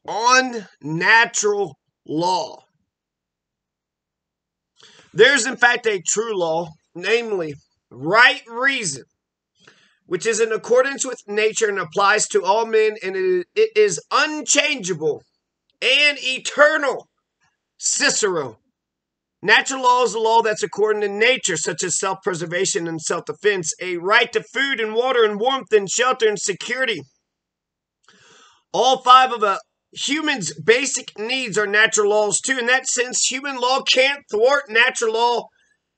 on natural law. There's in fact a true law, namely right reason, which is in accordance with nature and applies to all men, and it is unchangeable and eternal. Cicero. Natural law is a law that's according to nature, such as self-preservation and self-defense, a right to food and water and warmth and shelter and security. All five of a human's basic needs are natural laws too. In that sense, human law can't thwart natural law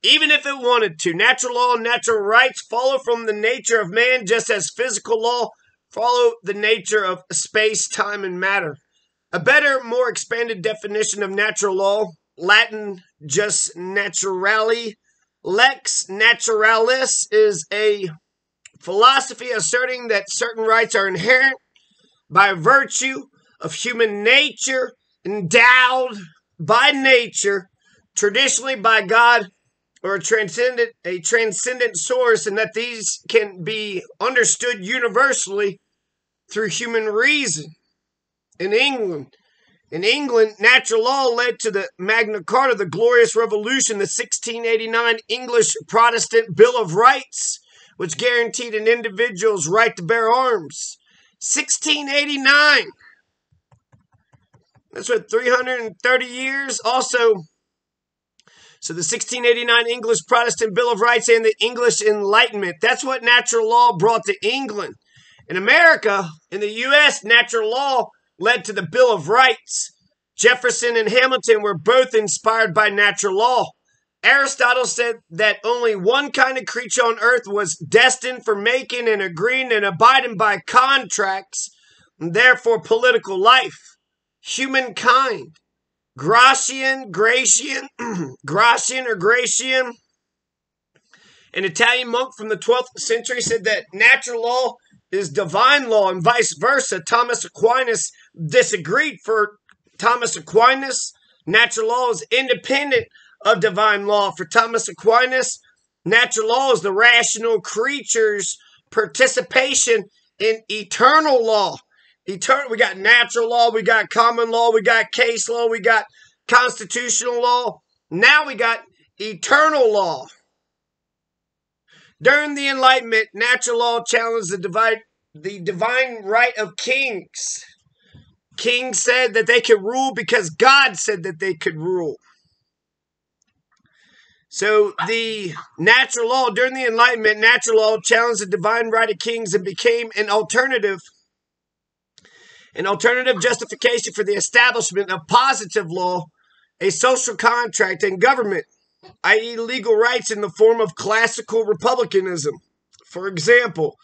even if it wanted to. Natural law and natural rights follow from the nature of man, just as physical law follow the nature of space, time, and matter. A better, more expanded definition of natural law, Latin jus naturale, lex naturalis, is a philosophy asserting that certain rights are inherent by virtue of human nature, endowed by nature, traditionally by God or a transcendent source, and that these can be understood universally through human reason. In England, natural law led to the Magna Carta, the Glorious Revolution, the 1689 English Protestant Bill of Rights, which guaranteed an individual's right to bear arms. 1689. That's what, 330 years? Also, so the 1689 English Protestant Bill of Rights and the English Enlightenment. That's what natural law brought to England. In America, in the U.S., natural law led to the Bill of Rights. Jefferson and Hamilton were both inspired by natural law. Aristotle said that only one kind of creature on earth was destined for making and agreeing and abiding by contracts, and therefore political life. Humankind. Gratian, an Italian monk from the 12th century, said that natural law is divine law and vice versa. Thomas Aquinas disagreed. For Thomas Aquinas, natural law is independent of divine law. For Thomas Aquinas, natural law is the rational creature's participation in eternal law. We got natural law, we got common law, we got case law, we got constitutional law. Now we got eternal law. During the Enlightenment, natural law challenged the divine right of kings. Kings said that they could rule because God said that they could rule. So the natural law, during the Enlightenment, natural law challenged the divine right of kings and became an alternative justification for the establishment of positive law, a social contract, and government, i.e. legal rights in the form of classical republicanism. For example,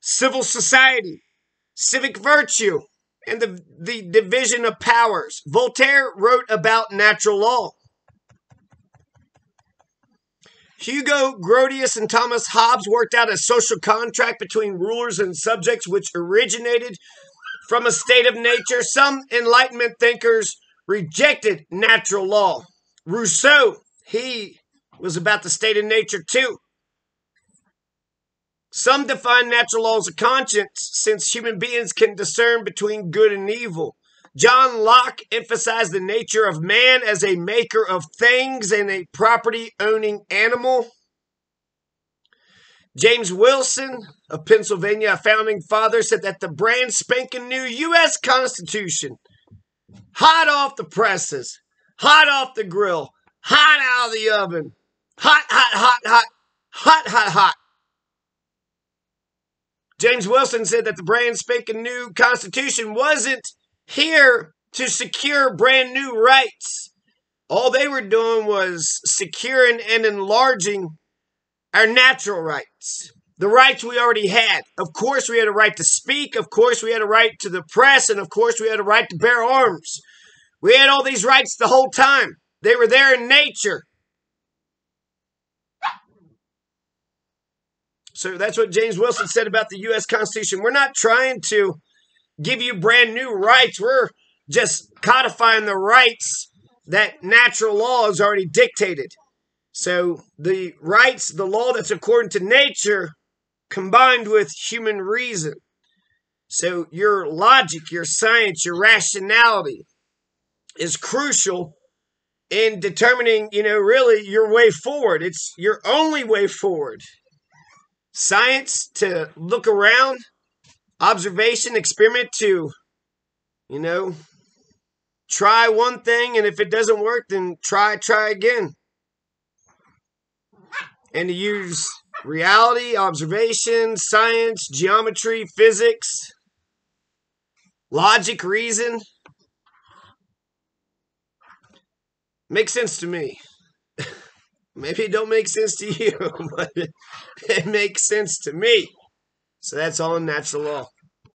civil society, civic virtue, and the division of powers. Voltaire wrote about natural law. Hugo Grotius and Thomas Hobbes worked out a social contract between rulers and subjects which originated from a state of nature. Some Enlightenment thinkers rejected natural law. Rousseau, he was about the state of nature too. Some define natural law as a conscience, since human beings can discern between good and evil. John Locke emphasized the nature of man as a maker of things and a property-owning animal. James Wilson of Pennsylvania, a founding father, said that the brand spanking new U.S. Constitution, hot off the presses, hot off the grill, hot out of the oven, hot, hot, hot, hot, hot, hot, hot. James Wilson said that the brand spanking new Constitution wasn't here to secure brand new rights. All they were doing was securing and enlarging our natural rights, the rights we already had. Of course, we had a right to speak. Of course, we had a right to the press. And of course, we had a right to bear arms. We had all these rights the whole time. They were there in nature. So that's what James Wilson said about the U.S. Constitution. We're not trying to give you brand new rights. We're just codifying the rights that natural law has already dictated. So the rights, the law that's according to nature, combined with human reason. So your logic, your science, your rationality is crucial in determining, really your way forward. It's your only way forward. Science, to look around, observation, experiment, to, try one thing, and if it doesn't work, then try again. And to use reality, observation, science, geometry, physics, logic, reason. Makes sense to me. Maybe it don't make sense to you, but it makes sense to me. So that's all in natural law.